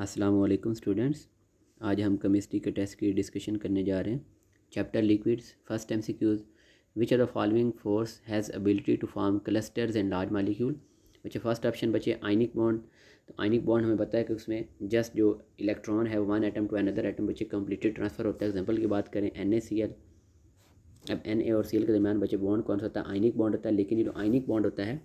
अस्सलाम वालेकुम स्टूडेंट्स। आज हम केमिस्ट्री के टेस्ट की डिस्कशन करने जा रहे हैं। Chapter liquids, first MCQs. Which are the following force has ability to form clusters and large molecule. बच्चे फर्स्ट ऑप्शन बच्चे आयनिक बॉन्ड। तो आयनिक बॉन्ड हमें पता है कि उसमें जस्ट जो इलेक्ट्रॉन है one atom to another atom बच्चे कम्प्लीटेड ट्रांसफ़र होता है। एग्जाम्पल की बात करें NaCl। अब Na और Cl के दरमियान बच्चे बॉन्ड कौन सा होता है? आयनिक बॉन्ड होता है। लेकिन ये जो आयनिक बॉन्ड होता है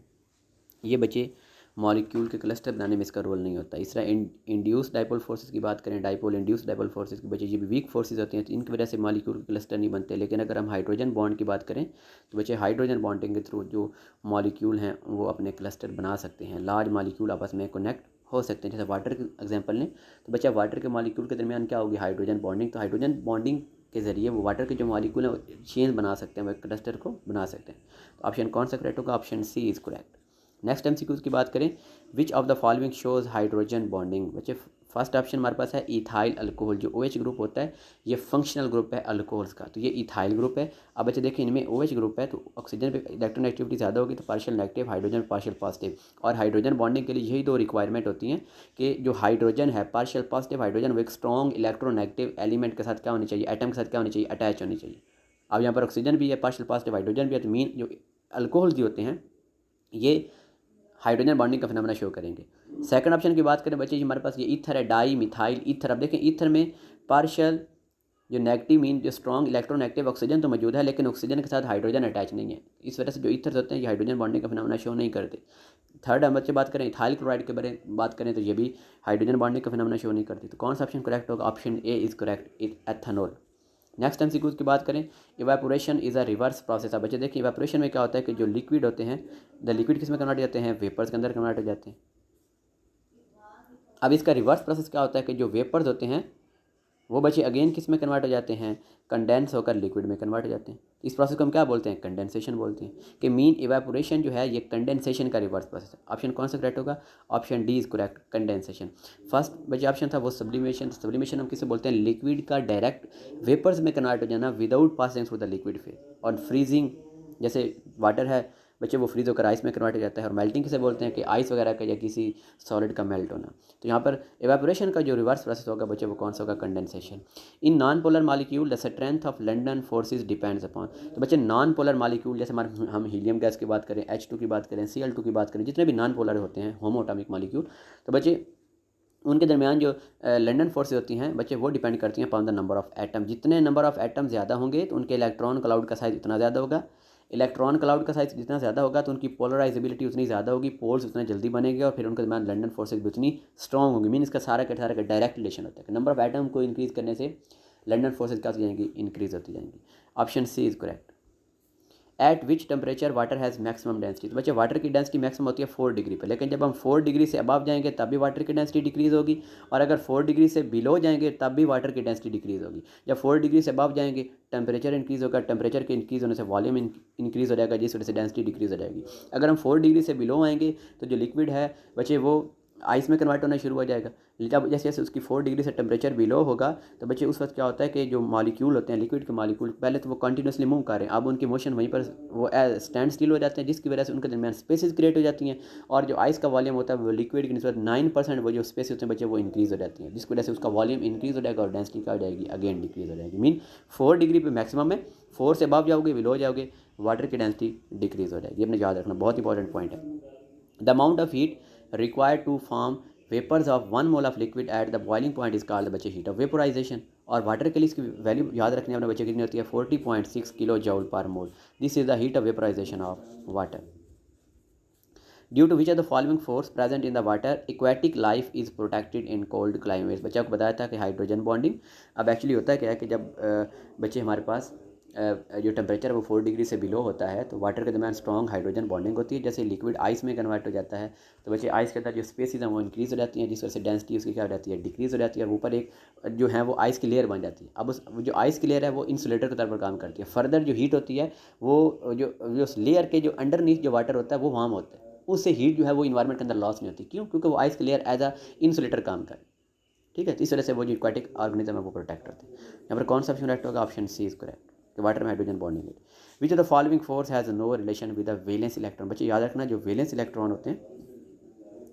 ये बच्चे मॉलिक्यूल के क्लस्टर बनाने में इसका रोल नहीं होता। इस तरह इंड्यूस डाइपोल फोर्सेस की बात करें, डाइपोल इंड्यूस डाइपोल फोर्सेस की बच्चे ये भी वीक फोर्सेस होती हैं, तो इनकी वजह से मॉलिक्यूल के क्लस्टर नहीं बनते। लेकिन अगर हम हाइड्रोजन बॉन्ड की बात करें तो बच्चे हाइड्रोजन बॉन्डिंग के थ्रू जो मॉलिक्यूल हैं वो अपने क्लस्टर बना सकते हैं, लार्ज मॉलिक्यूल आपस में कनेक्ट हो सकते हैं। जैसे वाटर के एग्जाम्पल लें तो बच्चा वाटर के मॉलिक्यूल के दरमियान क्या होगी? Hydrogen bonding. तो हाइड्रोजन बॉन्डिंग के ज़रिए वो वाटर के जो मॉलिक्यूल हैं चेन बना सकते हैं, वो क्लस्टर को बना सकते हैं। तो ऑप्शन कौन सा करेक्ट होगा? Option C is correct. Next MCQs की बात करें, which of the following shows hydrogen bonding. बच्चे फर्स्ट ऑप्शन हमारे पास है इथाइल अल्कोहल। जो OH ग्रुप होता है ये फंक्शनल ग्रुप है अल्कोहल्स का, तो ये इथाइल ग्रुप है। अब बच्चे देखिए इनमें OH ग्रुप है तो ऑक्सीजन पे इलेक्ट्रोनेगेटिविटी ज़्यादा होगी, तो partial negative hydrogen, partial positive. और हाइड्रोजन बॉन्डिंग के लिए यही दो रिक्वायरमेंट होती हैं कि जो हाइड्रोजन है पार्शियल पॉजिटिव हाइड्रोजन वो एक स्ट्रॉन्ग इलेक्ट्रोनेगेटिव एलिमेंट के साथ क्या होनी चाहिए? एटम के साथ क्या होनी चाहिए? अटैच होनी चाहिए। अब यहाँ पर ऑक्सीजन भी है, पार्शियल पॉजिटिव हाइड्रोजन भी है, तो मीन जो अल्कोहल जो होते हैं ये हाइड्रोजन बॉन्डिंग का फिनोमेना शो करेंगे। सेकंड ऑप्शन की बात करें बच्चे, हमारे पास ये ईथर है, डाई मिथाइल ईथर। अब देखें ईथर में पार्शियल जो नेगेटिव मीन जो स्ट्रॉन्ग इलेक्ट्रोनेगेटिव ऑक्सीजन तो मौजूद है, लेकिन ऑक्सीजन के साथ हाइड्रोजन अटैच नहीं है। इस वजह से जो ईथर होते हैं ये हाइड्रोजन बॉन्डिंग का फिनोमेना शो नहीं करते। थर्ड हम बच्चे बात करें इथाइल क्लोराइड के बारे में बात करें तो ये भी हाइड्रोजन बॉन्डिंग का फिनोमेना शो नहीं करती। तो कौन सा ऑप्शन करेक्ट होगा? Option A is correct, ethanol. Next MCQs की बात करें, evaporation is a reverse process. अब बच्चे देखिए इवेपोरेशन में क्या होता है कि जो लिक्विड होते हैं, द लिक्विड किस में कन्वर्ट हो जाते हैं? वेपर्स के अंदर कन्वर्ट हो जाते हैं। अब इसका रिवर्स प्रोसेस क्या होता है कि जो वेपर्स होते हैं वो बच्चे अगेन किस में कन्वर्ट हो जाते हैं? कंडेंस होकर लिक्विड में कन्वर्ट हो जाते हैं। इस प्रोसेस को हम क्या बोलते हैं? कंडेंसेशन बोलते हैं। कि मीन इवेपोरेशन जो है ये कंडेंसेशन का रिवर्स प्रोसेस है। ऑप्शन कौन सा करेक्ट होगा? Option D is correct, condensation. First बच्चे ऑप्शन था वो सब्लिमेशन। सब्लिमेशन हम किसे बोलते हैं? लिक्विड का डायरेक्ट वेपर्स में कन्वर्ट हो जाना without passing through the liquid phase. और फ्रीजिंग जैसे वाटर है बच्चे वो फ्रीज होकर आइस में कन्वर्ट हो जाता है। और मेल्टिंग किसे बोलते हैं? कि आइस वगैरह का या किसी सॉलिड का मेल्ट होना। तो यहाँ पर इवेपोरेशन का जो रिवर्स प्रोसेस होगा बच्चे वो कौन सा होगा? Condensation. In non polar molecule the strength of London forces depends upon. तो बच्चे नॉन पोलर मॉलिक्यूल जैसे हमारे हम हीलियम गैस की बात करें, H2 की बात करें, Cl2 की बात करें, जितने भी नॉन पोलर होते हैं होमोएटॉमिक मॉलिक्यूल, तो बच्चे उनके दरमियान जो लंडन फोर्सेस होती हैं बच्चे वो डिपेंड करती हैं upon the number of atom. जितने नंबर ऑफ एटम ज़्यादा होंगे तो उनके इलेक्ट्रॉन क्लाउड का साइज़ उतना ज़्यादा होगा। इलेक्ट्रॉन क्लाउड का साइज़ जितना ज़्यादा होगा तो उनकी पोलराइजेबिलिटी उतनी ज़्यादा होगी, पोल्स उतने जल्दी बनेंगे और फिर उनके दरमियान लंडन फोर्सेस भी उतनी स्ट्रॉन्ग होंगी। मीन इसका सारा का डायरेक्ट रिलेशन होता है कि नंबर ऑफ एटम को इंक्रीज़ करने से लंडन फोर्सेस क्या होती जाएंगी? इंक्रीज़ होती जाएंगी। Option C is correct. At which temperature water has maximum density. तो बच्चे वाटर की डेंसिटी मैक्सिमम होती है 4 डिग्री पर, लेकिन जब हम 4 डिग्री से अबव जाएंगे तब भी वाटर की डेंसिटी डिक्रीज़ होगी, और अगर 4 डिग्री से बिलो जाएंगे तब भी वाटर की डेंसिटी डिक्रीज़ होगी। जब 4 डिग्री से अबव जाएंगे टेम्परेचर इंक्रीज़ होगा, टेम्परेचर के इंक्रीज़ होने से वॉल्यूम इंक्रीज़ हो जाएगा, जिस वजह से डेंसिटी डिक्रीज़ हो जाएगी। अगर हम 4 डिग्री से बिलो आएंगे तो जो लिक्विड है बच्चे वो आइस में कन्वर्ट होना शुरू हो जाएगा। जब जैसे जैसे उसकी 4 डिग्री से टेम्परेचर बिलो होगा तो बच्चे उस वक्त क्या होता है कि जो मॉलिक्यूल होते हैं लिक्विड के मॉलिक्यूल पहले तो वो कंटिन्यूसली मूव कर रहे हैं, अब उनकी मोशन वहीं पर वो स्टैंड स्टिल हो जाते हैं, जिसकी वजह से उनके दरमियान स्पेसेस क्रिएट हो जाती हैं। और जो आइस का वॉल्यूम होता है वो लिक्विड की निस्बत 9% वो जो स्पेस होते हैं बच्चे वो इंक्रीज़ हो जाती हैं, जिसकी वजह से उसका वॉल्यूम इंक्रीज़ हो जाएगा और डेंसिटी क्या हो जाएगी? अगेन डिक्रीज़ हो जाएगी। मीन 4 डिग्री पे मैक्सिमम है, 4 से अबव जाओगे बिलो जाओगे वाटर की डेंसिटी डिक्रीज़ हो जाएगी। अपने याद रखना, बहुत इंपॉर्टेंट पॉइंट है। The amount of heat required to form vapours of 1 mole of liquid at the boiling point is called बच्चे हीट ऑफ वेपोराइजेशन। और वाटर के लिए इसकी वैल्यू याद रखने अपने बच्चे कितनी होती है? 40.6 kilo joule per mole. This is the heat of vaporisation of water. Due to which are the following force present in the water aquatic life is protected in cold climates. बच्चे आपको बताया था कि हाइड्रोजन बॉन्डिंग। अब actually होता है क्या है कि जब बच्चे हमारे पास जो टेम्परेचर है वो 4 डिग्री से बिलो होता है तो वाटर के दरमियान स्ट्रॉन्ग हाइड्रोजन बॉन्डिंग होती है। जैसे लिक्विड आइस में कन्वर्ट हो जाता है तो बच्चे आइस के अंदर जो स्पेसिस हैं वो इंक्रीज़ हो जाती हैं, जिस वजह से डेंसिटी उसकी क्या हो जाती है? डिक्रीज़ हो जाती है। और ऊपर एक जो है वो आइस की लेयर बन जाती है। अब उस जो आइस की लेयर है वो इंसुलेटर के तौर पर काम करती है। फर्दर जो हीट होती है वो जो लेयर के जो अंडरनीथ जो वाटर होता है वो वार्म होता है, उससे हीट जो है वो इन्वायरमेंट के अंदर लॉस नहीं होती। क्यों? क्योंकि वो आइस की लेयर एज अ इंसुलेटर काम करे। ठीक है, तो इस वजह से वो जो एक्वाटिक ऑर्गेनिज्म है वो प्रोटेक्ट होते हैं। यहाँ पर कौन सा ऑप्शन करेक्ट होगा? ऑप्शन सी इज करेक्ट कि वाटर में हाइड्रोजन बॉन्डिंग है। Which of the following force has no relation with the valence electron. बच्चे याद रखना जो वैलेंस इलेक्ट्रॉन होते हैं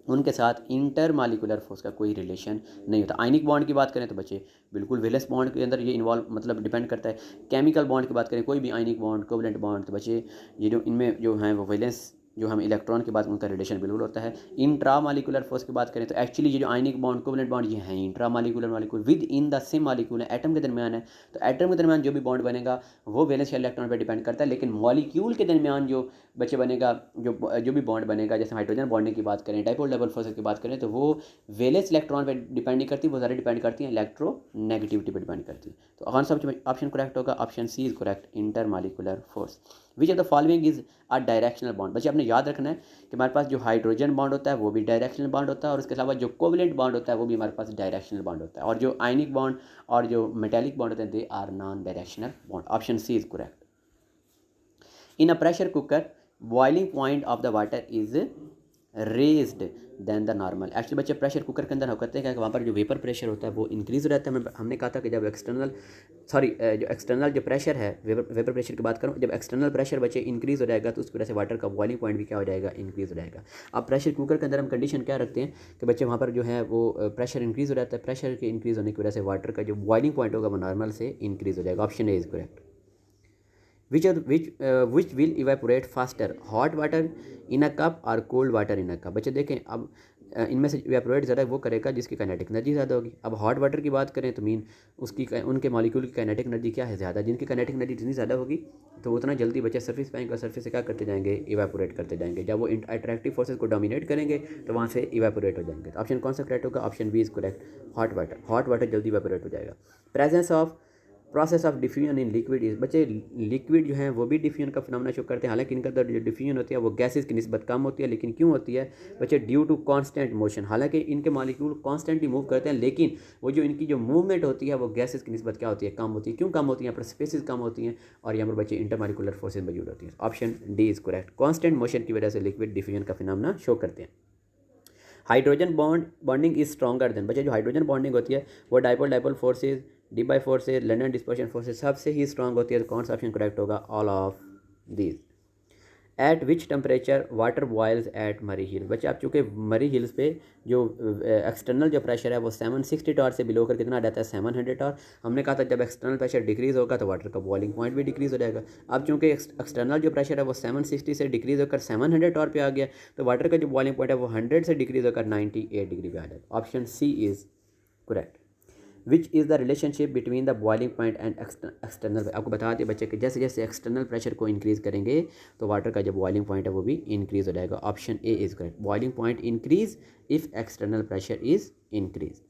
उनके साथ इंटर मालिकुलर फोर्स का कोई रिलेशन नहीं होता। आयनिक बॉन्ड की बात करें तो बच्चे बिल्कुल वैलेंस बॉन्ड के अंदर ये इन्वॉल्व मतलब डिपेंड करता है। केमिकल बॉन्ड की बात करें, कोई भी आयनिक बॉन्ड, कोवलेंट बॉन्ड, तो बच्चे ये जो इनमें जो हैं वो वैलेंस जो हम इलेक्ट्रॉन के बाद उनका रिलेशन बिल्कुल होता है। इंट्रा मालिकुलर फोर्स की बात करें तो एक्चुअली ये जो आयनिक बॉन्ड, कोवलेंट बॉन्ड ये हैं intra molecular molecule with in the same molecule है, एटम के दरमियान है। तो एटम के दरमियान जो भी बॉन्ड बनेगा वो वैलेंस या इलेक्ट्रॉन पर डिपेंड करता है, लेकिन मॉलिक्यूल के दरमियान जो बच्चे बनेगा, जो भी बॉन्ड बनेगा, जैसे हाइड्रोजन बॉन्डिंग की बात करें, डाइपोल डबल फोर्स की बात करें, तो वो वैलेंस इलेक्ट्रॉन पर डिपेंड नहीं करती, वो सारी डिपेंड करती हैं इलेक्ट्रोनेगेटिविटी पर डिपेंड करती है। तो कौन सा ऑप्शन करेक्ट होगा? Option C is correct, intermolecular force. Which of the following is a directional bond? बच्चे आपने याद रखना है कि हमारे पास जो हाइड्रोजन बॉन्ड होता है वो भी डायरेक्शनल बॉन्ड होता है, और उसके अलावा जो कोवलेंट बॉन्ड होता है वो भी हमारे पास डायरेक्शनल बॉन्ड होता है, और जो आयनिक बॉन्ड और जो मेटेलिक बॉन्ड होते हैं they are non directional bond. Option C is correct. In a pressure cooker boiling point of the water is raised than the normal. Actually बच्चे प्रेशर कुकर के अंदर हम कहते हैं कि वहाँ पर जो वेपर प्रेशर होता है वो इंक्रीज हो रहता है। हमने कहा था कि जब एक्सटर्नल जो प्रेशर है, वेपर प्रेशर की बात करूँ, जब एक्सटर्नल प्रेशर बच्चे इंक्रीज हो जाएगा तो उसकी वजह से वाटर का बॉइलिंग पॉइंट भी क्या हो जाएगा? इंक्रीज हो जाएगा। अब प्रेशर कुकर के अंदर हम कंडीशन क्या रखते हैं कि बच्चे वहाँ पर जो है वो प्रेशर इंक्रीज हो जाता है, प्रेशर के इंक्रीज होने की वजह से वाटर का जो बॉइलिंग पॉइंट होगा वो नॉर्मल से इंक्रीज हो जाएगा। Option A is correct. which will evaporate faster, hot water in a cup or cold water in a cup? बच्चे देखें, अब इनमें से इवेपोरेट ज़्यादा वो करेगा जिसकी काइनेटिक एनर्जी ज़्यादा होगी। अब हॉट वाटर की बात करें तो मीन उसकी उनके मॉलिक्यूल की काइनेटिक एनर्जी क्या है? ज़्यादा। जिनकी काइनेटिक एनर्जी जितनी ज़्यादा होगी तो उतना जल्दी बच्चे सरफेस पे आएंगे, सरफेस से क्या करते जाएंगे? इवेपोरेट करते जाएंगे। जब वो अट्रैक्टिव फोर्सेस को डोमिनेट करेंगे तो वहाँ से इवेपोरेट हो जाएंगे। तो ऑप्शन कौन सा करेक्ट होगा? Option B is correct, hot water जल्दी इवेपोरेट हो जाएगा। Presence of process of diffusion in liquid is, बच्चे लिक्विड जो है वो भी डिफ्यूजन का फिनोमेना शो करते हैं, हालांकि इनका जो डिफ्यूजन होती है वो गैसेस की निस्बत कम होती है, लेकिन क्यों होती है बच्चे? Due to constant motion. हालांकि इनके मॉलिक्यूल कांस्टेंटली मूव करते हैं, लेकिन वो जो इनकी जो मूवमेंट होती है वो गैसेस की निस्बत क्या होती है? कम होती है। क्यों कम होती है? यहाँ पर स्पेसिस कम होती हैं और यहाँ पर बच्चे इंटरमॉलिक्यूलर फोर्सेज मौजूद होती हैं। Option D is correct, constant motion की वजह से लिक्विड डिफ्यूजन का फिनोमेना शो करते हैं। Hydrogen bonding is stronger than, बच्चे जो हाइड्रोजन बॉन्डिंग होती है वो dipole forces, Debye forces, London dispersion forces सबसे ही स्ट्रॉन्ग होती है। तो कौन सा ऑप्शन करेक्ट होगा? All of these. At which temperature water boils at Murree hill, बच्चे आप चूँकि मरी हिल्स पे जो एक्सटर्नल जो प्रेशर है वो 760 टॉर से बिलो कर कितना रहता है? 700 टॉर। हमने कहा था जब एक्सटर्नल प्रेशर डिक्रीज़ होगा तो वाटर का बॉइलिंग पॉइंट भी डिक्रीज़ हो जाएगा। अब चूँकि एक्सटर्नल जो प्रेशर है वो 760 से डिक्रीज़ होकर 700 टॉर पे आ गया, तो वाटर का जो बॉइलिंग पॉइंट है वो 100 से डिक्रीज़ होकर 98 डिग्री पे आ जाएगा। Option C is correct. Which is the relationship between the boiling point and external? आपको बता दें बच्चे कि जैसे जैसे एक्सटर्नल प्रेशर को इंक्रीज़ करेंगे तो वाटर का जो बॉइलिंग पॉइंट है वो भी इंक्रीज़ हो जाएगा। Option A is correct, boiling point increase if external pressure is increase.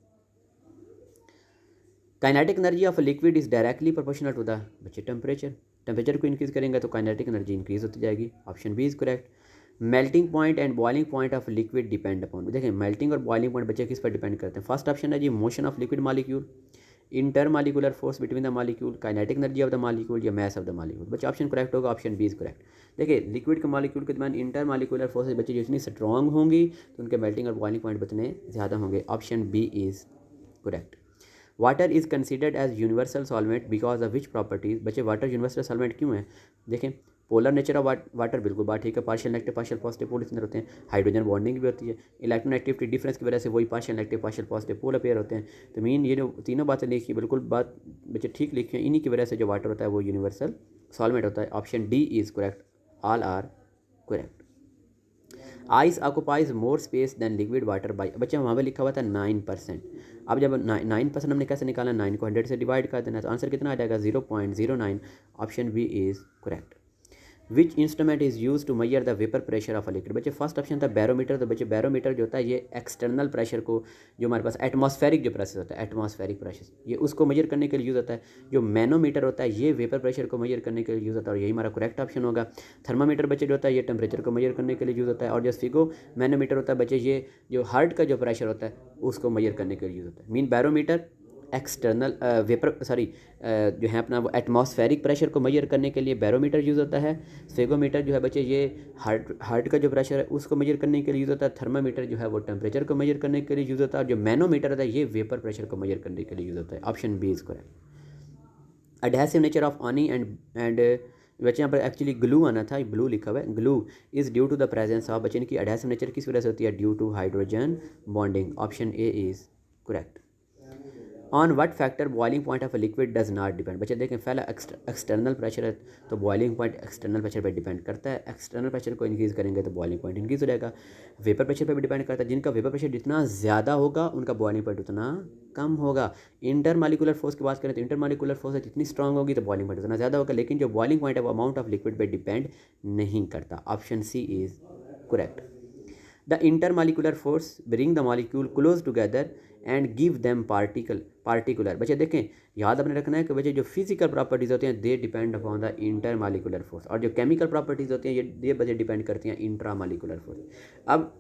Kinetic energy of liquid is directly proportional to the बच्चे टेम्परेचर को इंक्रीज़ करेंगे तो काइनेटिक एनर्जी इंक्रीज़ होती जाएगी। Option B is correct. Melting point and boiling point of liquid depend upon, देखें melting और boiling point बच्चे किस पर डिपेंड करते हैं? फर्स्ट ऑप्शन है जी motion of liquid molecule, intermolecular force between the molecule, kinetic energy of the molecule या मास ऑफ द मॉलिक्यूल। बच्चे ऑप्शन करेक्ट होगा, ऑप्शन बी इज करेक्ट। देखिए लिक्विड के मॉलिक्यूल के दरमियान इंटरमॉलिक्यूलर फोर्सेज बच्चे जितनी स्ट्रॉन्ग होंगी तो उनके मेल्टिंग और बॉइलिंग पॉइंट उतने ज़्यादा होंगे। Option B is correct. Water is considered as universal solvent because of which properties, बच्चे वाटर यूनिवर्सल सॉल्वेंट क्यों है? देखें पोलर नेचर ऑफ वाटर बिल्कुल बात ठीक है, partial negative partial positive pole इसके अंदर होते हैं, हाइड्रोजन बॉन्डिंग भी होती है, इलेक्ट्रोनेगेटिविटी डिफरेंस की वजह से वही partial negative partial positive pole appear होते हैं। तो मीन ये जो तीनों बातें लिखी बिल्कुल बात बच्चे ठीक लिखी हैं, इन्हीं की वजह से जो वाटर होता है वो यूनिवर्सल सॉल्वेंट होता है। Option D is correct, all are correct. Ice occupies more space than liquid water by, बच्चे वहाँ पे लिखा हुआ था 9%। अब जब 9% हमने कैसे निकाला? 9 को 100 से डिवाइड कर देना, तो आंसर कितना आ जाएगा? 0.09। Option B is correct. Which instrument is use to measure the vapour pressure of a liquid, बच्चे फर्स्ट ऑप्शन था बैरोमीटर। तो बच्चे बैरोमीटर जो होता है ये एक्सटर्नल प्रेशर को, जो हमारे पास एटमॉस्फेरिक जो प्रेशर होता है, एटमॉस्फेरिक प्रेशर, ये उसको मेजर करने के लिए यूज़ होता है। जो मैनोमीटर होता है ये वेपर प्रेशर को मेजर करने के लिए यूज़ होता है और यही हमारा करेक्ट ऑप्शन होगा। थर्मामीटर बच्चे जो होता है ये टेम्परेचर को मेजर करने के लिए यूज़ होता है, और जो स्फिगो मैनोमीटर होता है बच्चे ये जो हार्ट का जो प्रेशर होता है उसको मेजर करने के लिए यूज़ होता है। मीन बैरोमीटर एक्सटर्नल जो है अपना वो एटमॉस्फेरिक प्रेशर को मेजर करने के लिए बैरोमीटर यूज़ होता है। स्फेगोमीटर जो है बच्चे ये हार्ट का जो प्रेशर है उसको मेजर करने के लिए यूज़ होता है। थर्मामीटर जो है वो टेम्परेचर को मेजर करने के लिए यूज़ होता है, और जो मैनोमीटर होता है ये वेपर प्रेशर को मेजर करने के लिए यूज़ होता है। Option B is correct. Adhesive nature of honey and बच्चे यहाँ पर एक्चुअली ग्लू आना था, ब्लू लिखा हुआ है। Glue is due to the presence of, बच्चे इनकी एडहेसिव नेचर किस वजह से होती है, due to hydrogen bonding. Option A is correct. On what factor boiling point of a liquid does not depend. बच्चे देखें पहला एक्सटर्नल प्रेशर है तो बॉइलिंग पॉइंट एक्सटर्नल प्रेशर पर डिपेंड करता है। एक्सटर्नल प्रेशर को इंक्रीज़ करेंगे तो बॉइलिंग पॉइंट इंक्रीज़ हो जाएगा। वेपर प्रेशर पर भी डिपेंड करता है, जिनका वेपर प्रेशर जितना ज़्यादा होगा उनका बॉइलिंग पॉइंट उतना कम होगा। इंटरमॉलिक्यूलर फोर्स की बात करें तो इंटरमॉलिक्यूलर फोर्स जितनी स्ट्रॉन्ग होगी तो बॉइलिंग पॉइंट उतना ज़्यादा होगा, लेकिन जो बॉइलिंग पॉइंट है वो अमाउंट ऑफ लिक्विड पर डिपेंड नहीं करता। Option C is correct. The intermolecular force bring the molecule close together and give them particular। बच्चे देखें, याद अपने रखना है कि बच्चे जो फिजिकल प्रॉपर्टीज़ होती हैं they depend upon the intermolecular force, और जो केमिकल प्रॉपर्टीज़ होती हैं ये बच्चे डिपेंड करती हैं इंट्रामॉलिक्यूलर फोर्स। अब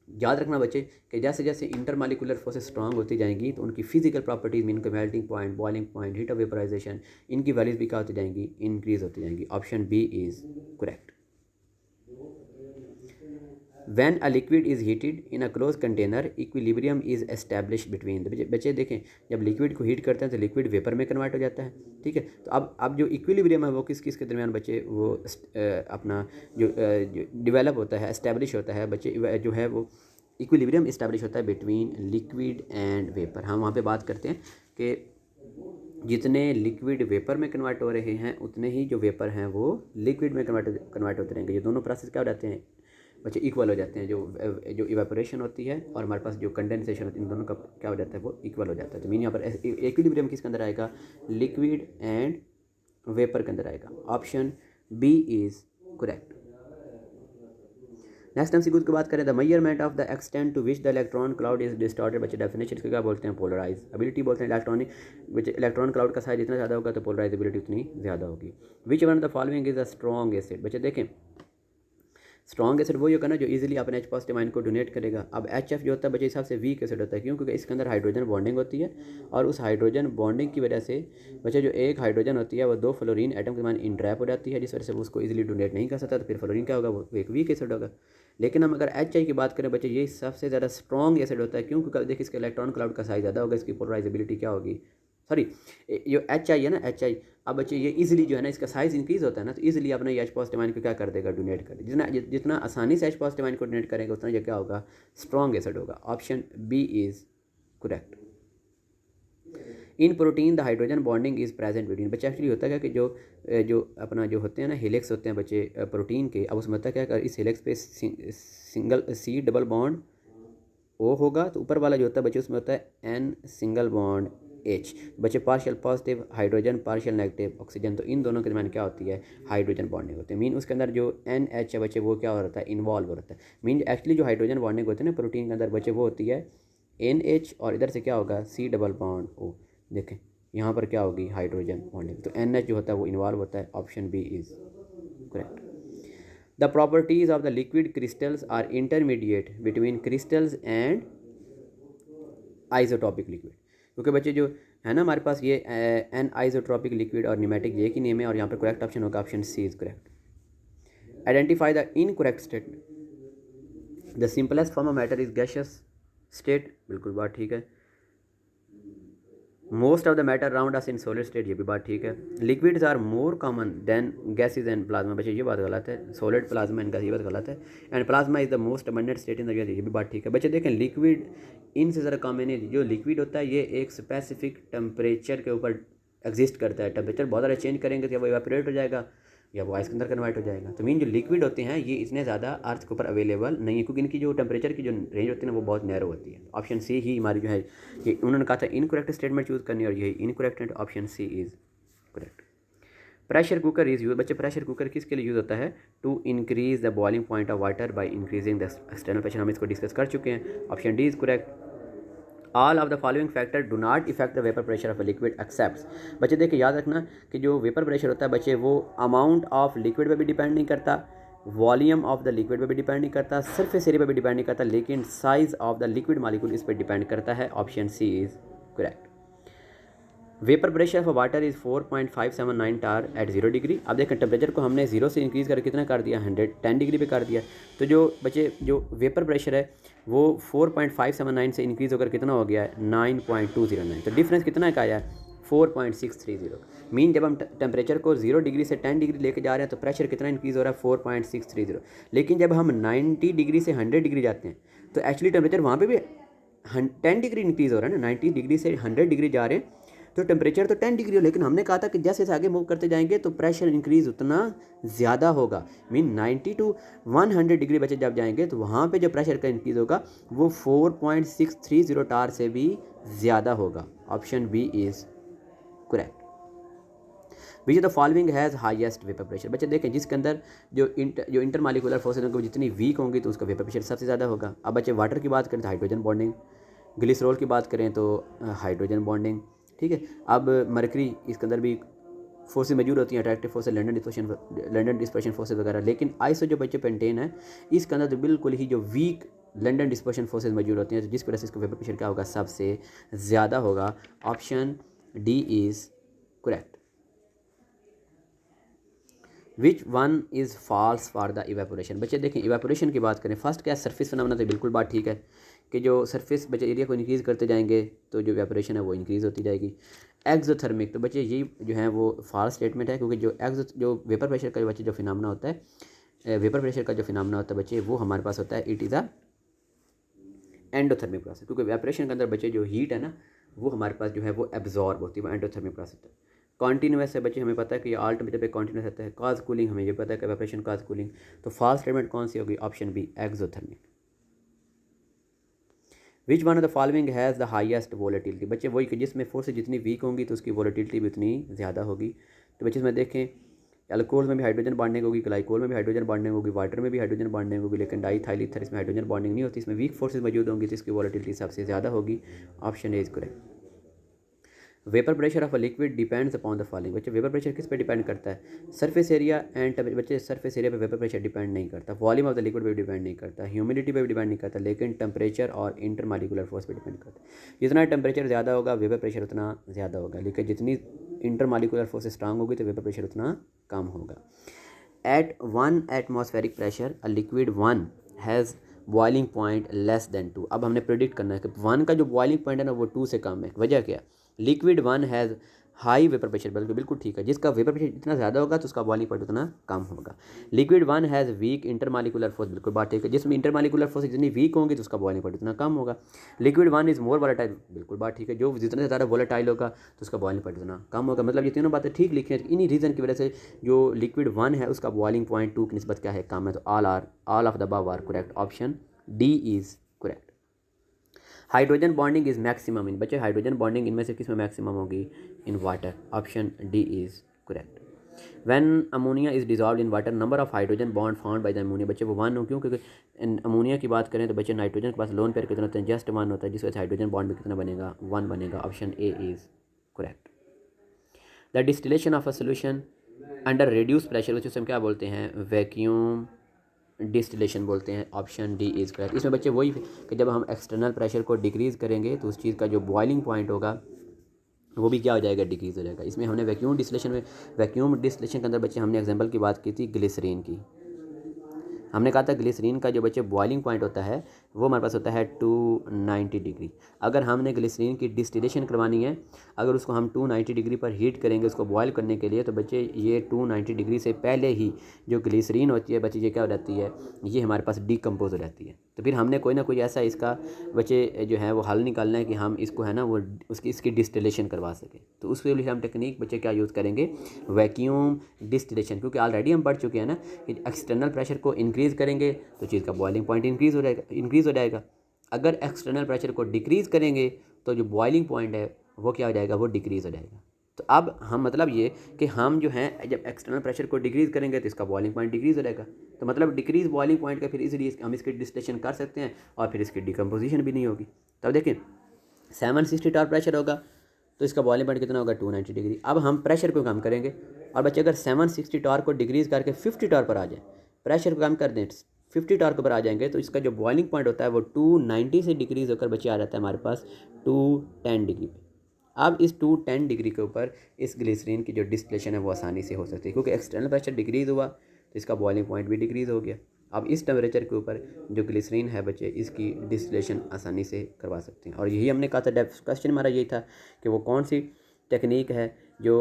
याद रखना बच्चे कि जैसे जैसे इंटरमॉलिक्यूलर फोर्सेस स्ट्रांग होती जाएंगी तो उनकी फिजिकल प्रॉपर्टीज़ मीन के melting point, boiling point, heat of vaporisation, इनकी वैल्यूज भी क्या होती जाएंगी, इंक्रीज होती जाएंगी। Option B is correct. When a liquid is heated in a closed container, equilibrium is established between the, बच्चे देखें जब लिक्विड को हीट करते हैं तो लिक्विड वेपर में कन्वर्ट हो जाता है, ठीक है। तो अब जो इक्विलिब्रियम है वो किस किस के दरमियान बच्चे वो अपना जो डिवेलप होता है, एस्टेब्लिश होता है बच्चे, जो है वो इक्विलिब्रियम इस्टेब्लिश होता है बिटवीन लिक्विड एंड वेपर। हम वहाँ पे बात करते हैं कि जितने लिक्विड वेपर में कन्वर्ट हो रहे हैं उतने ही जो वेपर हैं वो लिक्विड में कन्वर्ट होते रहेंगे। ये दोनों प्रोसेस क्या हो जाते हैं बच्चे, इक्वल हो जाते हैं। जो इवेपोरेशन होती है और हमारे पास जो कंडेंसेशन होती है, इन दोनों का क्या हो जाता है, वो इक्वल हो जाता है। तो मीन यहाँ पर इक्विलिब्रियम किसके अंदर आएगा, लिक्विड एंड वेपर के अंदर आएगा। Option B is correct. Next हम सीक्वेंस की बात करें, the measurement of the extent to which the electron cloud is distorted. बच्चे डेफिनेशन इसको क्या बोलते हैं, पोलराइज एबिलिटी बोलते हैं। इलेक्ट्रॉन क्लाउड का साइज जितना ज़्यादा होगा तो पोलराइजेबिलिटी उतनी ज़्यादा होगी। Which one of the following is a strong acid. बच्चे देखें स्ट्रॉन्ग एसिड वही होगा ना जो इजीली अपने H पॉजिटिव आयन को डोनेट करेगा। अब HF जो होता है बच्चे हिसाब से वीक एसिड होता है, क्यों, क्योंकि इसके अंदर हाइड्रोजन बॉन्डिंग होती है और उस हाइड्रोजन बॉन्डिंग की वजह से बच्चे जो एक हाइड्रोजन होती है वो दो फ्लोरीन एटम के मान इंट्रैप हो जाती है, जिस वजह से वो उसको इजीली डोनेट नहीं कर सकता, तो फिर फ्लोरीन क्या होगा, वो एक वीक एसिड होगा। लेकिन हम अगर HI की बात करें बच्चे, ये सबसे ज़्यादा स्ट्रॉन्ग एसिड होता है, क्यों, क्योंकि देखिए इसके इलेक्ट्रॉन क्लाउड का साइज ज़्यादा होगा, इसकी पोलराइजेबिलिटी क्या होगी, सॉरी जो HI है ना, HI अब बच्चे ये इजीली जो है ना इसका साइज़ इंक्रीज़ होता है ना, तो इजीली अपने H पॉजिटिव आयन को क्या कर देगा, डोनेट कर देगा। जितना आसानी से H पॉजिटिव आयन को डोनेट करेगा उतना ये क्या होगा, स्ट्रॉन्ग एसिड होगा। Option B is correct. In protein the hydrogen bonding is present between. बच्चे एक्चुअली होता है कि जो अपना जो होते हैं ना हेलिक्स होते हैं बच्चे प्रोटीन के, अब उसमें होता है क्या, इस हेलिक्स पे single C double bond O होगा, तो ऊपर वाला जो होता है बच्चे उसमें होता है N सिंगल बॉन्ड H। बच्चे partial positive hydrogen, partial negative oxygen, तो इन दोनों के दरमियान क्या होती है, हाइड्रोजन बॉन्डिंग होती है। मीन उसके अंदर जो NH है बच्चे वो क्या होता है, इन्वॉल्व होता है। मीन एक्चुअली जो हाइड्रोजन बॉन्डिंग होती है ना प्रोटीन के अंदर बच्चे वो होती है NH और इधर से क्या होगा C डबल बॉन्ड O। देखें यहाँ पर क्या होगी, हाइड्रोजन बॉन्डिंग, तो NH जो होता है वो इन्वॉल्व होता है। Option B is correct. The properties of the liquid crystals are intermediate between crystals and isotopic liquid. क्योंकि बच्चे जो है ना हमारे पास ये एन आइसोट्रॉपिक लिक्विड और न्यूमेटिक ये की नेम है, और यहाँ पर करेक्ट ऑप्शन होगा option C is correct. Identify the incorrect state. The simplest form of matter is gaseous state, बिल्कुल बात ठीक है। Most of the matter around us in solid state, ये भी बात ठीक है। Liquids are more common than gases and plasma, बच्चे ये बात गलत है। सॉलिड प्लाज्मा एंड गैस ये बात गलत है। And plasma is the most abundant state in the gas, ये भी बात ठीक है। बच्चे देखें लिक्विड इनसे ज़रा कॉमन है, जो लिक्विड होता है ये एक स्पेसिफिक टेम्परेचर के ऊपर एग्जिस्ट करता है। टेम्परेचर बहुत ज़्यादा चेंज करेंगे तो वो इवेपोरेट हो जाएगा या वो आइस के अंदर कन्वर्ट हो जाएगा। तो मीन जो लिक्विड होते हैं ये इतने ज़्यादा अर्थ के ऊपर अवेलेबल नहीं है, क्योंकि इनकी जो टेम्परेचर की जो रेंज होती है ना वो बहुत नैरो होती है। ऑप्शन सी ही हमारी जो है ये उन्होंने कहा था इनकरेक्ट स्टेटमेंट चूज़ करनी, और यही इनकरेक्ट है। Option C is correct. Pressure cooker is use, बच्चे प्रेशर कुकर किसके लिए यूज़ होता है, to increase the boiling point of water by increasing the external pressure, हम इसको डिस्कस कर चुके हैं। Option D is correct. All of the following factor do not effect the vapour pressure of a liquid except. बच्चे देखिए याद रखना कि जो वेपर प्रेशर होता है बच्चे वो अमाउंट ऑफ लिक्विड पे भी डिपेंड नहीं करता, वॉल्यूम ऑफ द लिक्विड पे भी डिपेंड नहीं करता, सरफेस एरिया पे भी डिपेंड नहीं करता, लेकिन size of the liquid molecule इस पर डिपेंड करता है। Option C is correct. Vapour pressure for water is 4.579 torr at 0 degree. अब देखें टेम्परेचर को हमने 0 से इंक्रीज़ करके कितना कर दिया, 110 डिग्री पे कर दिया। तो जो बच्चे जो वेपर प्रेशर है वो 4.579 से इंक्रीज़ होकर कितना हो गया है, 9.209। तो डिफरेंस कितना का आया है, 4.630। मीन जब हम टेम्परेचर को 0 डिग्री से 10 डिग्री लेके जा रहे हैं तो प्रेशर कितना इंक्रीज़ हो रहा है, 4.630। लेकिन जब हम 90 डिग्री से 100 डिग्री जाते हैं तो एक्चुअली टेम्परेचर वहाँ पे भी 10 डिग्री इंक्रीज़ हो रहा है ना। 90 डिग्री से 100 डिग्री जा रहे हैं तो टेम्परेचर तो 10 डिग्री हो, लेकिन हमने कहा था कि जैसे जैसे आगे मूव करते जाएंगे तो प्रेशर इंक्रीज़ उतना ज़्यादा होगा। मीन 90 टू 100 डिग्री बचे जब जाएंगे तो वहाँ पे जो प्रेशर का इंक्रीज़ होगा वो 4.630 टार से भी ज़्यादा होगा। Option B is correct. Which of the following has highest vapour pressure. बच्चे देखें जिसके अंदर जो इंटर मालिकुलर फोर्सेज होंगे जितनी वीक होंगी तो उसका वेपर प्रेशर सबसे ज़्यादा होगा। अब बच्चे वाटर की बात करें तो हाइड्रोजन बॉन्डिंग, ग्लिसरॉल की बात करें तो हाइड्रोजन बॉन्डिंग, ठीक है। अब मरकरी इसके अंदर भी फोर्सेज मौजूद होती हैं, attractive forces, London dispersion forces वगैरह। लेकिन आइसो जो बच्चे पेंटेन है इसके अंदर तो बिल्कुल ही जो वीक लंडन डिस्पर्शन फोर्सेज मौजूद होती हैं, तो जिसकी वजह से इसका वेपर प्रेशर क्या होगा, सबसे ज़्यादा होगा। Option D is correct. Which one is false for the evaporation. बच्चे देखें इवेपोरेशन की बात करें, फर्स्ट क्या सरफेस फिनोमेना, तो बिल्कुल बात ठीक है कि जो सरफेस बच्चे एरिया को इंक्रीज़ करते जाएंगे तो जो इवेपोरेशन है वो इंक्रीज़ होती जाएगी। एक्सोथर्मिक, तो बच्चे ये जो है वो फॉल्स स्टेटमेंट है, क्योंकि जो वेपर प्रेशर का बच्चे जो फिनोमेना होता है, वेपर प्रेशर का जो फिनोमेना होता है बच्चे वो हमारे पास होता है it is a endothermic process, क्योंकि इवेपोरेशन के अंदर बच्चे जो हीट है ना वो हमारे पास जो है वो एब्जॉर्ब होती है, वो एंडोथर्मिक प्रोसेस होता है। कॉन्टीन्यूस है बच्चे, हमें पता है कि ऑल टेम्परेचर पे कॉन्टीन्यूस रहता है। कॉज कूलिंग हमें ये पता है कि इवेपोरेशन कॉज कूलिंग, तो फॉल्स स्टेटमेंट कौन सी होगी, option be exothermic. Which one of the following has the highest volatility. बच्चे वही कि जिसमें फोर्स जितनी वीक होंगी तो उसकी वोलेटिलिटी भी उतनी ज़्यादा होगी। तो बच्चे इसमें देखें एल्कोहल में भी हाइड्रोजन बॉन्डिंग होगी, ग्लाइकोल में भी हाइड्रोजन बॉन्डिंग होगी, वाटर में भी हाइड्रोजन बॉन्डिंग होगी, लेकिन डाईथाइल ईथर इसमें हाइड्रोजन बॉन्डिंग नहीं होती, इसमें वीक फोर्सेज मौजूद होंगी तो इसकी वोलेटिलिटी सबसे ज़्यादा होगी। Option A is correct. Vapour pressure of a liquid depends upon the following. बच्चे वेपर प्रेशर किस पे डिपेंड करता है, सरफेस एरिया एंड बच्चे सरफेस एरिया पे वेपर प्रेशर डिपेंड नहीं करता, वॉल्यूम ऑफ द लिक्विड पे डिपेंड नहीं करता, ह्यूमिडिटी पे भी डिपेंड नहीं करता, लेकिन टेम्परेचर और इंटर मालिकुलर फोर्स पे डिपेंड करता है। जितना टेम्परेचर ज़्यादा होगा वेपर प्रेशर उतना ज़्यादा होगा, लेकिन जितनी इंटर मालिकुलर फोर्स स्ट्रांग होगी तो वेपर प्रेशर उतना कम होगा। At 1 atmospheric pressure a liquid 1 has boiling point less than 2। अब हमने प्रिडिक्ट करना है कि 1 का जो बॉइलिंग पॉइंट है ना वो 2 से कम है। वजह क्या, liquid 1 has high vapour pressure, बल्कि बिल्कुल ठीक है, जिसका वेपर प्रेशर जितना ज़्यादा होगा तो उसका बॉइलिंग पॉइंट उतना कम होगा। Liquid 1 has weak intermolecular force, बिल्कुल बात ठीक है, जिसमें इंटरमालिकुलर फोर्स जितनी वीक होंगी तो उसका बॉइलिंग पॉइंट उतना कम होगा। लिक्विड 1 इज़ मोर वोलेटाइल, बिल्कुल बात ठीक है, जो जितना ज़्यादा वोलेटाइल होगा तो उसका बॉइलिंग पॉइंट उतना कम होगा। मतलब ये तीनों बातें ठीक लिखी हैं। इन्हीं रीज़न की वजह से जो लिक्विड 1 है उसका बॉइलिंग पॉइंट 2 की निस्बत क्या है, कम है। तो all of the above are correct. Option D is correct. Hydrogen bonding is maximum in, बच्चे हाइड्रोजन बॉन्डिंग इनमें से किस में मैक्सिमम होगी, in water. Option D is correct. When ammonia is dissolve in water number of hydrogen bond found by the ammonia, बच्चे वो 1 हो, क्यों, क्योंकि अमोनिया की बात करें तो बच्चे नाइट्रोजन के पास लोन पेयर कितना होता है, जस्ट 1 होता है, जिस वजह से हाइड्रोजन बॉन्ड भी कितना बनेगा, 1 बनेगा। Option A is correct. The distillation of a solution under reduce pressure, उसे हम क्या बोलते हैं, वैक्यूम डिस्टिलेशन बोलते हैं। Option D is correct. इसमें बच्चे वही कि जब हम एक्सटर्नल प्रेशर को डिक्रीज़ करेंगे तो उस चीज़ का जो बॉइलिंग पॉइंट होगा वो भी क्या हो जाएगा, डिक्रीज़ हो जाएगा। इसमें हमने वैक्यूम डिस्टिलेशन के अंदर बच्चे हमने एग्जांपल की बात की थी ग्लिसरीन की। हमने कहा था ग्लिसरीन का जो बच्चे बॉइलिंग पॉइंट होता है वो हमारे पास होता है 290 डिग्री। अगर हमने ग्लिसरीन की डिस्टिलेशन करवानी है, अगर उसको हम 290 डिग्री पर हीट करेंगे उसको बॉयल करने के लिए, तो बच्चे ये 290 डिग्री से पहले ही जो ग्लिसरीन होती है बच्चे ये क्या हो जाती है, ये हमारे पास डिकम्पोज हो जाती है। तो फिर हमने कोई ना कोई ऐसा इसका बच्चे जो है वो हल निकालना है कि हम इसको है ना वो इसकी डिस्टिलेशन करवा सकें। तो उसके लिए हम टेक्निक बच्चे क्या यूज़ करेंगे, वैक्यूम डिस्टिलेशन, क्योंकि ऑलरेडी हम पढ़ चुके हैं ना कि एक्सटर्नल प्रेशर को इंक्रीज़ करेंगे तो चीज़ का बॉइलिंग पॉइंट इंक्रीज़ हो जाएगा। अगर एक्सटर्नल प्रेशर को डिक्रीज़ करेंगे तो जो बॉइलिंग पॉइंट है वो क्या हो जाएगा, वो डिक्रीज़ हो जाएगा। तो अब हम मतलब ये कि हम जो हैं जब एक्सटर्नल प्रेशर को डिक्रीज़ करेंगे तो इसका बॉइलिंग पॉइंट डिक्रीज़ हो जाएगा। तो मतलब डिक्रीज़ बॉइलिंग पॉइंट का फिर इजीली हम इसकी डिस्टिलेशन कर सकते हैं और फिर इसकी डिकम्पोजिशन भी नहीं होगी। तब देखें 760 टार प्रेशर होगा तो इसका बॉइलिंग पॉइंट कितना होगा, 290 डिग्री। अब हम प्रेशर को कम करेंगे और बच्चे अगर 760 टार को डिक्रीज़ करके 50 टार पर आ जाए, प्रेशर को कम कर दें 50 टार के ऊपर आ जाएंगे तो इसका जो बॉइलिंग पॉइंट होता है वो 290 से डिक्रीज़ होकर बच्चे आ जाता है हमारे पास 210 डिग्री पे। अब इस 210 डिग्री के ऊपर इस ग्लिसरीन की जो डिस्टिलेशन है वो आसानी से हो सकती है, क्योंकि एक्सटर्नल प्रेशर डिक्रीज़ हुआ तो इसका बॉइलिंग पॉइंट भी डिक्रीज़ हो गया। अब इस टेम्परेचर के ऊपर जो ग्लिसरीन है बच्चे इसकी डिस्टिलेशन आसानी से करवा सकते हैं। और यही हमने कहा था, क्वेश्चन हमारा यही था कि वो कौन सी टेक्निक है जो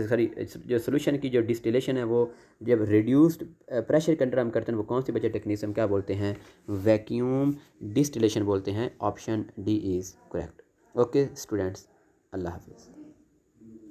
सॉरी जो सोल्यूशन की जो डिस्टिलेशन है वो जब रिड्यूस्ड प्रेशर के अंडर हम करते हैं, वो कौन सी बचे टेक्निक से हम क्या बोलते हैं, वैक्यूम डिस्टिलेशन बोलते हैं। Option D is correct. Okay students, अल्लाह हाफिज़।